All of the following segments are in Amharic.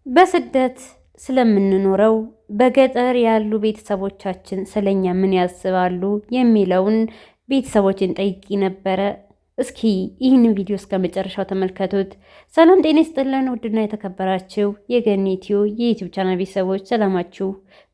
በስደት ስለምንኖረው በገጠር ያሉ ቤተሰቦቻችን ስለኛ ምን ያስባሉ የሚለውን ቤተሰቦችን ጠይቂ ነበረ። እስኪ ይህንን ቪዲዮ እስከ መጨረሻው ተመልከቱት። ሰላም ጤና ይስጥልን ውድና የተከበራችሁ የገኒቲዮ የዩቲዩብ ቻናል ቤተሰቦች ሰላማችሁ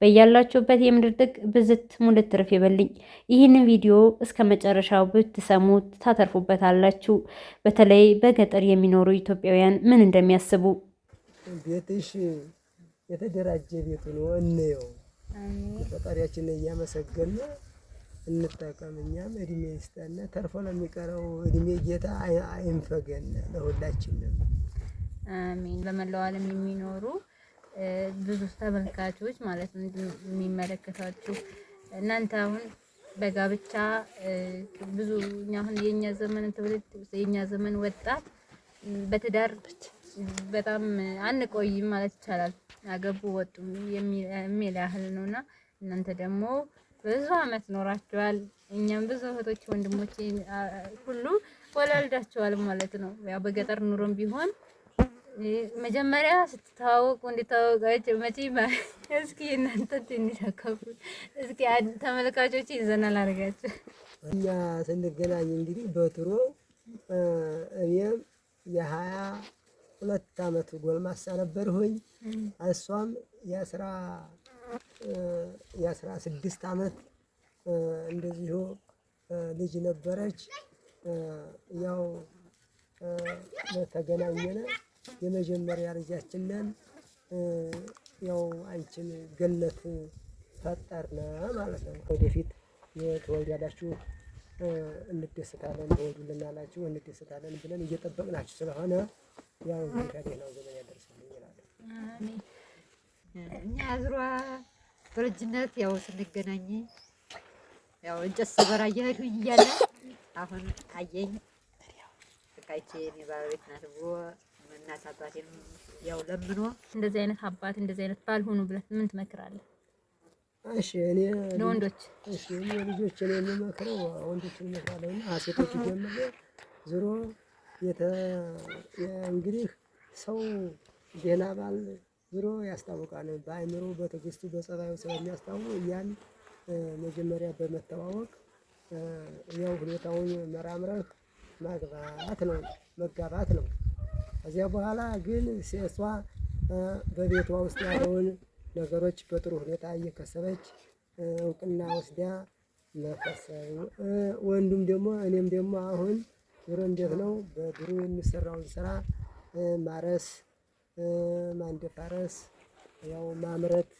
በያላችሁበት የምድር ጥግ ብዝት ሙልት ትርፍ ይበልኝ። ይህንን ቪዲዮ እስከ መጨረሻው ብትሰሙት ታተርፉበታላችሁ። በተለይ በገጠር የሚኖሩ ኢትዮጵያውያን ምን እንደሚያስቡ። ቤትሽ የተደራጀ ቤት ነው እንየው። ፈጣሪያችንን እያመሰገነ እንጠቀም። እኛም እድሜ ይስጠን፣ ተርፎ ለሚቀረው እድሜ ጌታ አይንፈገን ለሁላችንም። አሜን። በመላው ዓለም የሚኖሩ ብዙ ተመልካቾች ማለት ነው የሚመለከታችሁ እናንተ አሁን በጋብቻ ብዙ አሁን የኛ ዘመን ትውልድ የኛ ዘመን ወጣት በትዳር በጣም አንቆይም ማለት ይቻላል። አገቡ ወጡ የሚል ያህል ነውና እናንተ ደግሞ ብዙ አመት ኖራችኋል። እኛም ብዙ እህቶች ወንድሞቼ ሁሉ ወላልዳችኋል ማለት ነው። ያው በገጠር ኑሮም ቢሆን መጀመሪያ ስትተዋወቁ እንድታወቃችሁ መቼ እስኪ እናንተ ትንሽ አካፍሉ። እስኪ ተመልካቾች ይዘናል አድርጋችሁ እኛ ስንገናኝ እንግዲህ በትሮ እኔም የ22 አመት ጎልማሳ ነበርሁኝ። እሷም የ16 አመት እንደዚሁ ልጅ ነበረች። ያው ተገናኘነ። የመጀመሪያ ልጃችንን ያው አንቺን ገነት ፈጠርነ ማለት ነው። ወደፊት ትወልዳላችሁ እንደሰታለን፣ ትወልዱልናላችሁ እንደሰታለን ብለን እየጠበቅናችሁ ስለሆነ ያው ነው ዘመን ያደርሰልኝ ይላል። አሜን። እኛ አዝሯ በልጅነት ያው ስንገናኝ ያው እንጨት ሰበራ እየሄድኩኝ እያለ አሁን አየኝ ፍቃይቼ እኔ ባለቤት ናት ብሎ እናት አባቴን ያው ለምኖ እንደዚህ አይነት አባት እንደዚህ አይነት ባል ሆኑ ብለህ ምን ትመክራለህ? እሺ እኔ ለወንዶች እኔ ልጆችን የምመክረው ወንዶችን እመክራለሁና ሴቶች ጀምሮ ዞሮ እንግዲህ ሰው ደህና ባል ዞሮ ያስታውቃል። በአእምሮ በትዕግስቱ በጸባዩ ስለሚያስታውቅ ያን መጀመሪያ በመተዋወቅ ያው ሁኔታውን መራምረህ ማግባት ነው መጋባት ነው። ከዚያ በኋላ ግን ሴቷ በቤቷ ውስጥ ያለውን ነገሮች በጥሩ ሁኔታ እየከሰበች እውቅና ወስዳ መከሰብ፣ ወንዱም ደግሞ እኔም ደግሞ አሁን ዞሮ እንዴት ነው በድሮ የሚሰራውን ስራ ማረስ፣ ማንደፋረስ፣ ያው ማምረት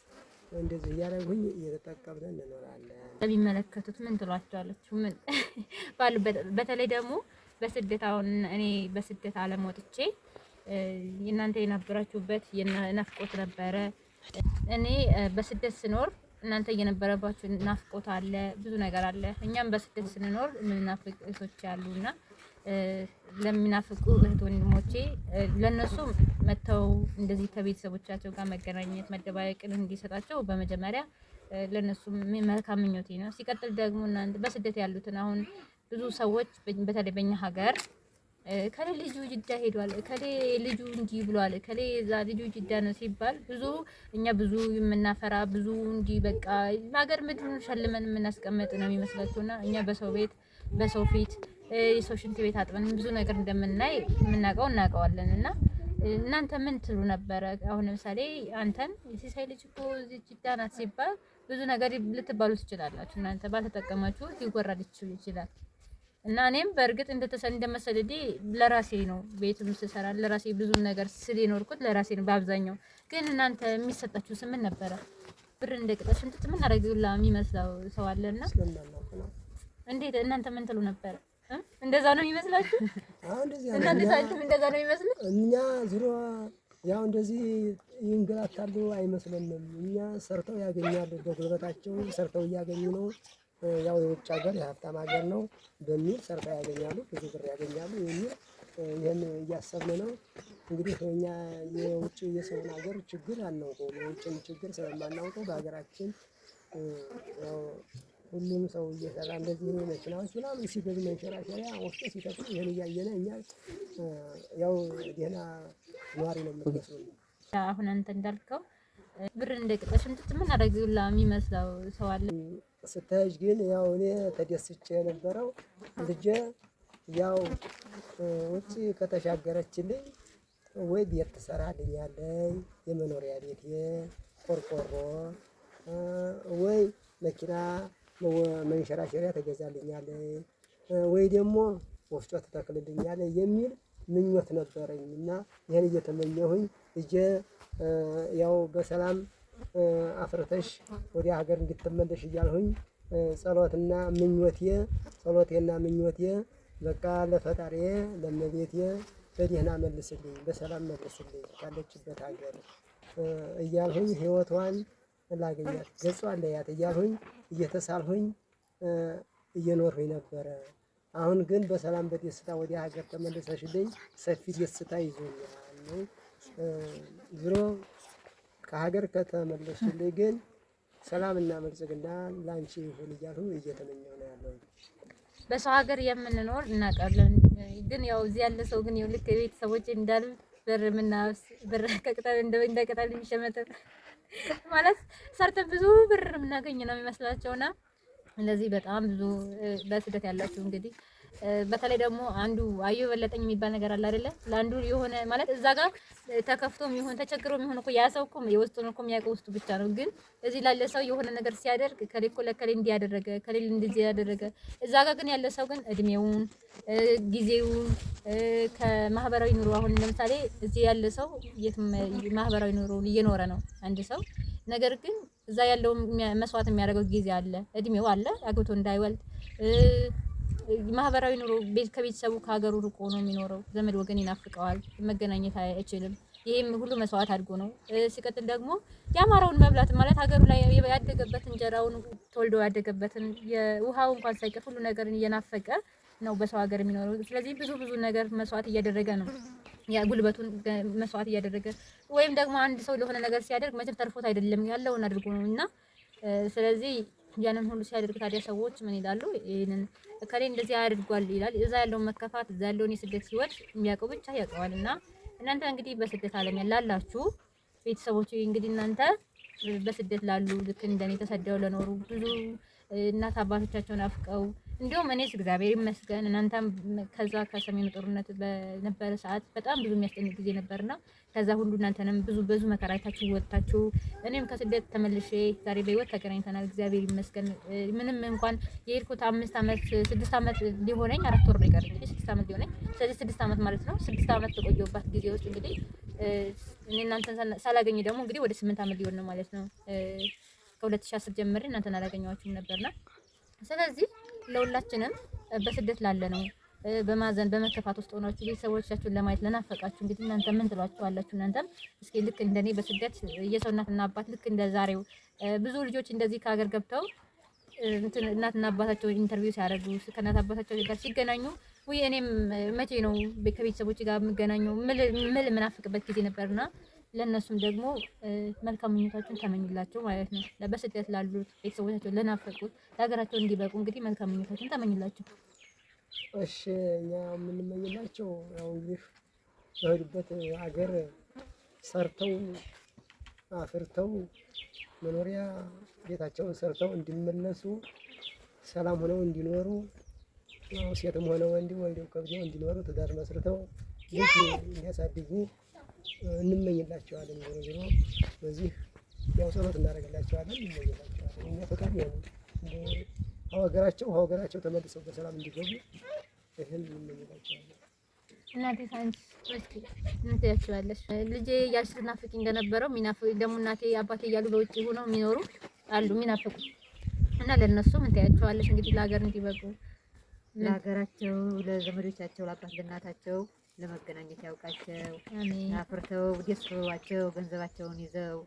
እንደዚህ እያደረጉኝ እየተጠቀምን እንኖራለን። ለሚመለከቱት ምን ትሏቸዋላችሁ? ምን በተለይ ደግሞ በስደት አሁን እኔ በስደት ዓለም ወጥቼ እናንተ የነበራችሁበት ናፍቆት ነበረ። እኔ በስደት ስኖር እናንተ እየነበረባችሁ ናፍቆት አለ፣ ብዙ ነገር አለ። እኛም በስደት ስንኖር ምናፍቅ እህቶች አሉና ለሚናፍቁ እህት ወንድሞቼ ለነሱ መተው እንደዚህ ከቤተሰቦቻቸው ጋር መገናኘት መደባየቅን እንዲሰጣቸው በመጀመሪያ ለነሱ መልካም ምኞቴ ነው። ሲቀጥል ደግሞ እናንተ በስደት ያሉትን አሁን ብዙ ሰዎች በተለይ በእኛ ሀገር ከሌ ልጁ ጅዳ ሄዷል፣ ከሌ ልጁ እንጂ ብሏል፣ ከሌ እዛ ልጁ ጅዳ ነው ሲባል እኛ ብዙ የምናፈራ ብዙ እንጂ በቃ ሀገር ምድሩን ሸልመን የምናስቀምጥ ነው የሚመስላችሁና እኛ በሰው ቤት በሰው ፊት የሰው ሽንት ቤት አጥበን ብዙ ነገር እንደምናይ እናውቀዋለን። እና እናንተ ምን ትሉ ነበረ? አሁን ለምሳሌ አንተን የሲሳይ ልጅ እኮ እዚህ ጅዳ ናት ሲባል ብዙ ነገር ልትባሉ ትችላላችሁ። እናንተ ባልተጠቀማችሁ ሊወራል ይችላል። እና እኔም በእርግጥ እንደመሰለኝ ለራሴ ነው ቤትም ስሰራ ለራሴ ብዙ ነገር ስለኖርኩት ለራሴ ነው በአብዛኛው። ግን እናንተ የሚሰጣችሁ ስምን ነበረ? ብር እንደቅጠል ሽንጥጥ ምን አደረግላ የሚመስለው ሰው አለና እንዴት እናንተ ምን ትሉ ነበረ? እንደዛ ነው የሚመስላችሁ? እናንተ ታይቱም እንደዛ ነው የሚመስለው? እኛ ዙሮ ያው እንደዚህ ይንገላታሉ አይመስለንም። እኛ ሰርተው ያገኛሉ፣ በጉልበታቸው ሰርተው እያገኙ ነው። ያው የውጭ ሀገር የሀብታም ሀገር ነው በሚል ሰርተው ያገኛሉ፣ ብዙ ብር ያገኛሉ የሚል ይሄን እያሰብን ነው። እንግዲህ እኛ የውጭ የሰውን ሀገር ችግር አናውቀውም። የውጭን ችግር ስለማናውቀው በሀገራችን ያው ሁሉም ሰው እየሰራ እንደዚህ መኪናዎች ምናምን ሲገዙ መንሸራሸሪያ ወፍጮ ሲተክሉ ይሄን እያየን እኛ ያው ደህና ነዋሪ ነው የምንመስለው። አሁን አንተ እንዳልከው ብር እንደቅጠሽ እንትን ምን አደረግላ የሚመስለው ሰው አለ። ስትሄጅ ግን ያው እኔ ተደስቼ የነበረው ልጄ ያው ውጭ ከተሻገረችልኝ ወይ ቤት ትሰራልኛለች፣ የመኖሪያ ቤት ቆርቆሮ፣ ወይ መኪና መንሸራሸሪያ ትገዛልኛለች፣ ወይ ደግሞ ወፍጮ ትተክልልኛለች የሚል ምኞት ነበረኝ እና ይህን እየተመኘሁኝ ልጄ ያው በሰላም አፍርተሽ ወደ ሀገር እንድትመለሽ እያልሁኝ ጸሎቴና ምኞቴ በቃ ለፈጣሪዬ ለእመቤቴ በደህና መልስልኝ፣ በሰላም መልስልኝ ካለችበት ሀገር እያልሁኝ ህይወቷን ላገኛት ገጿን ለያት እያልሁኝ እየተሳልሁኝ እየኖርሁኝ ነበረ። አሁን ግን በሰላም በደስታ ወደ ሀገር ተመልሰሽልኝ ሰፊ ደስታ ይዞኛል። ዞሮ ከሀገር ከተመለስሽልኝ ግን ሰላምና ብልጽግና ላንቺ ይሁን እያልሁ እየተመኘሁ ነው ያለው። በሰው ሀገር የምንኖር እናውቃለን። ግን ያው እዚህ ያለ ሰው ግን ያው ልክ ቤተሰቦቼ እንዳሉ ብር ከቅጠል እንደ ቅጠል የሚሸመተር ማለት ሰርተን ብዙ ብር የምናገኝ ነው የሚመስላቸውና እንደዚህ በጣም ብዙ በስደት ያላችሁ እንግዲህ በተለይ ደግሞ አንዱ አዩ በለጠኝ የሚባል ነገር አለ አይደለ? ለአንዱ የሆነ ማለት እዛ ጋር ተከፍቶም ይሁን ተቸግሮም ይሁን እኮ ያ ሰው እኮ የውስጡን እኮ የሚያውቀው ውስጡ ብቻ ነው። ግን እዚህ ላለ ሰው የሆነ ነገር ሲያደርግ ከሌኮ ለከሌ እንዲያደረገ ከሌ እንደዚህ ያደረገ እዛ ጋር ግን ያለ ሰው ግን እድሜውን ጊዜውን ከማህበራዊ ኑሮ አሁን ለምሳሌ እዚህ ያለ ሰው ማህበራዊ ኑሮ እየኖረ ነው አንድ ሰው ነገር ግን እዛ ያለው መስዋዕት የሚያደርገው ጊዜ አለ፣ እድሜው አለ፣ አግብቶ እንዳይወልድ ማህበራዊ ኑሮ ከቤተሰቡ ከሀገሩ ርቆ ነው የሚኖረው። ዘመድ ወገን ይናፍቀዋል፣ መገናኘት አይችልም። ይሄም ሁሉ መስዋዕት አድርጎ ነው። ሲቀጥል ደግሞ የአማራውን መብላት ማለት ሀገሩ ላይ ያደገበት እንጀራውን ተወልዶ ያደገበትን የውሃው እንኳን ሳይቀር ሁሉ ነገርን እየናፈቀ ነው በሰው ሀገር የሚኖረው። ስለዚህ ብዙ ነገር መስዋዕት እያደረገ ነው። ያ ጉልበቱን መስዋዕት እያደረገ ወይም ደግሞ አንድ ሰው ለሆነ ነገር ሲያደርግ መቼም ተርፎት አይደለም ያለውን አድርጎ ነው እና ስለዚህ ያንን ሁሉ ሲያደርግ ታዲያ ሰዎች ምን ይላሉ? ይሄንን ከሌ እንደዚህ አድርጓል ይላል። እዛ ያለውን መከፋት እዛ ያለውን የስደት ህይወት የሚያውቀው ብቻ ያውቀዋልና እናንተ እንግዲህ በስደት ዓለም ያላችሁ ቤተሰቦች እንግዲህ እናንተ በስደት ላሉ ልክ እንደኔ ተሰደው ለኖሩ ብዙ እናት አባቶቻቸውን አፍቀው እንዲሁም እኔስ እግዚአብሔር ይመስገን እናንተም ከዛ ከሰሜኑ ጦርነት በነበረ ሰዓት በጣም ብዙ የሚያስጨንቅ ጊዜ ነበርና ከዛ ሁሉ እናንተንም ብዙ መከራ አይታችሁ ወጣችሁ እኔም ከስደት ተመልሼ ዛሬ በህይወት ተገናኝተናል። እግዚአብሔር ይመስገን። ምንም እንኳን የሄድኩት 5 ዓመት 6 ዓመት ሊሆነኝ 4 ወር ነው የቀረኝ እንግዲህ 6 ዓመት ሊሆነኝ ስለዚህ 6 ዓመት ማለት ነው። 6 ዓመት ተቆየሁባት ጊዜ ውስጥ እንግዲህ እኔ እናንተን ሳላገኝ ደግሞ እንግዲህ ወደ 8 ዓመት ሊሆን ነው ማለት ነው። ከ2010 ጀምሬ እናንተን አላገኘኋችሁም ነበርና ስለዚህ ለሁላችንም በስደት ላለ ነው በማዘን በመከፋት ውስጥ ሆናችሁ ቤተሰቦቻችሁን ለማየት ለናፈቃችሁ እንግዲህ እናንተ ምን ትሏችኋላችሁ? እናንተም እስኪ ልክ እንደኔ በስደት የሰው እናትና አባት ልክ እንደዛሬው ብዙ ልጆች እንደዚህ ከሀገር ገብተው እናትና አባታቸው ኢንተርቪው ሲያደርጉ ከእናት አባታቸው ጋር ሲገናኙ ወይ እኔም መቼ ነው ከቤተሰቦች ጋር የምገናኘው ምል ምናፍቅበት ጊዜ ነበርና ለነሱም ደግሞ መልካም ምኞታችሁን ተመኙላቸው ማለት ነው። በስደት ላሉት ቤተሰቦቻቸው ለናፈቁት ለሀገራቸው እንዲበቁ እንግዲህ መልካም ምኞታችሁን ተመኙላቸው። እሺ እኛ የምንመኝላቸው ያው እንግዲህ በሄዱበት ሀገር ሰርተው አፍርተው መኖሪያ ቤታቸውን ሰርተው እንዲመለሱ ሰላም ሆነው እንዲኖሩ ያው ሴትም ሆነ ወንድ ወልደው ከብደው እንዲኖሩ ትዳር መስርተው ልጅ እንዲያሳድጉ እንመኝላቸዋለን። ዞሮ በዚህ ያው ጸሎት እናደርግላቸዋለን፣ እንመኝላቸዋለን። እኛ ፈቃድ ነው ሀገራቸው ተመልሰው በሰላም እንዲገቡ ይህን እንመኝላቸዋለን። እናቴ ሳንስ መስኪ ምን ትያቸዋለሽ? ልጄ እያልሽ ስትናፍቂ እንደነበረው ደግሞ እናቴ አባቴ እያሉ በውጭ ሆነው የሚኖሩ አሉ የሚናፍቁ እና ለነሱ ምን ትያቸዋለሽ? እንግዲህ ለሀገር እንዲበቁ ለሀገራቸው ለዘመዶቻቸው ለአባት ለእናታቸው ለመገናኘት ያውቃቸው። አሜን። አፍርተው ደስ ብሏቸው ገንዘባቸውን ይዘው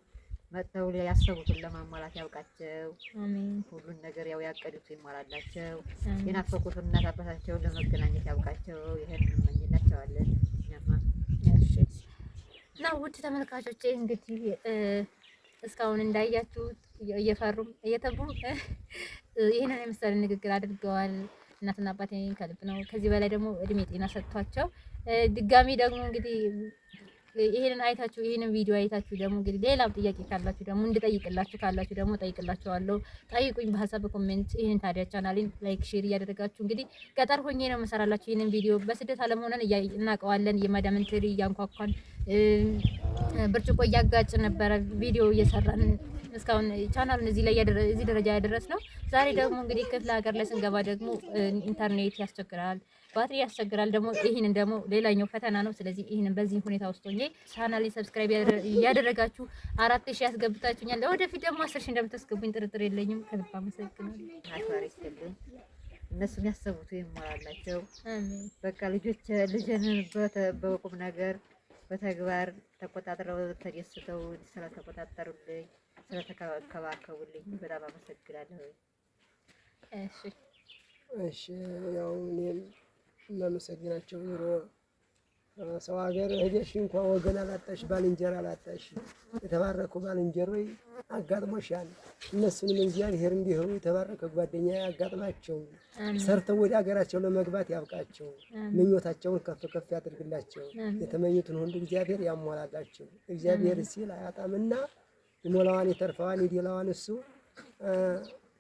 መጥተው ያሰቡትን ለማሟላት ያውቃቸው። አሜን። ሁሉን ነገር ያው ያቀዱት ይሟላላቸው። የናፈቁትን እናት አባታቸውን ለመገናኘት ያውቃቸው። ይሄን እንመኝላቸዋለን። እሺ። እና ውድ ተመልካቾቼ እንግዲህ እስካሁን እንዳያችሁት እየፈሩም እየተቡም ይሄንን የመሰለ ንግግር አድርገዋል። እናትና አባቴን ከልብ ነው። ከዚህ በላይ ደግሞ እድሜ ጤና ሰጥቷቸው ድጋሚ ደግሞ እንግዲህ ይሄንን አይታችሁ ይሄንን ቪዲዮ አይታችሁ ደግሞ እንግዲህ ሌላም ጥያቄ ካላችሁ ደግሞ እንድጠይቅላችሁ ካላችሁ ደግሞ ጠይቅላችኋለሁ። ጠይቁኝ በሀሳብ ኮሜንት። ይሄን ታዲያ ቻናሌን ላይክ ሼር እያደረጋችሁ እንግዲህ ገጠር ሆኜ ነው የምሰራላችሁ ይሄንን ቪዲዮ። በስደት ዓለም ሆነን እናውቀዋለን። የማዳምን ትሪ እያንኳኳን ብርጭቆ እያጋጭ ነበረ ቪዲዮ እየሰራን እስካሁን ቻናሉን እዚህ ደረጃ ያደረስ ነው። ዛሬ ደግሞ እንግዲህ ክፍለ ሀገር ላይ ስንገባ ደግሞ ኢንተርኔት ያስቸግራል፣ ባትሪ ያስቸግራል። ደግሞ ይህንን ደግሞ ሌላኛው ፈተና ነው። ስለዚህ ይህንን በዚህ ሁኔታ ውስጥ ሆኜ ቻናሌን ሰብስክራይብ ያደረጋችሁ 4000 ያስገብታችሁኛል። ለወደፊት ደግሞ 10000 እንደምታስገቡኝ ጥርጥር የለኝም። ከልብ አመሰግናለሁ። አክባሪ ይስጥልኝ። እነሱም ያሰቡት ይሞላላቸው። በቃ ልጅን በቁም ነገር በተግባር ተቆጣጥረው ተደስተው ስለተቆጣጠሩልኝ ስለተከባከቡልኝ በጣም አመሰግናለሁ። እሺ ያው እኔም ለመሰግናቸው ኑሮ ሰው ሀገር ሄደሽ እንኳን ወገን አላጣሽ፣ ባልንጀራ አላጣሽ። የተባረኩ ባልንጀሮይ አጋጥሞሻል። እነሱንም እግዚአብሔር እንዲሆኑ የተባረከ ጓደኛ ያጋጥማቸው። ሰርተው ወደ ሀገራቸው ለመግባት ያብቃቸው። ምኞታቸውን ከፍ ከፍ ያድርግላቸው። የተመኙትን ሁሉ እግዚአብሔር ያሟላላቸው። እግዚአብሔር ሲል አያጣምና ይሞላዋን የተርፈዋን ይደላዋን እሱ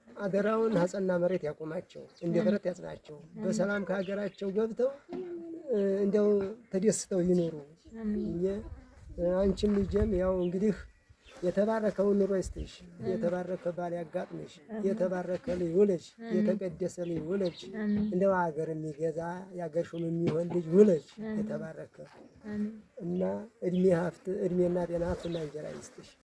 አደራውን ሀጸና መሬት ያቆማቸው፣ እንደ ብረት ያጽናቸው። በሰላም ከሀገራቸው ገብተው እንደው ተደስተው ይኖሩ። አንቺም ልጅም ያው እንግዲህ የተባረከውን ኑሮ ይስጥሽ፣ የተባረከ ባል ያጋጥምሽ፣ የተባረከ ልጅ ውለጅ፣ የተቀደሰ ልጅ ውለጅ፣ እንደው ሀገር የሚገዛ የሀገር ሹም የሚሆን ልጅ ውለጅ። የተባረከ እና እድሜና ጤና ሀብትና እንጀራ ይስጥሽ።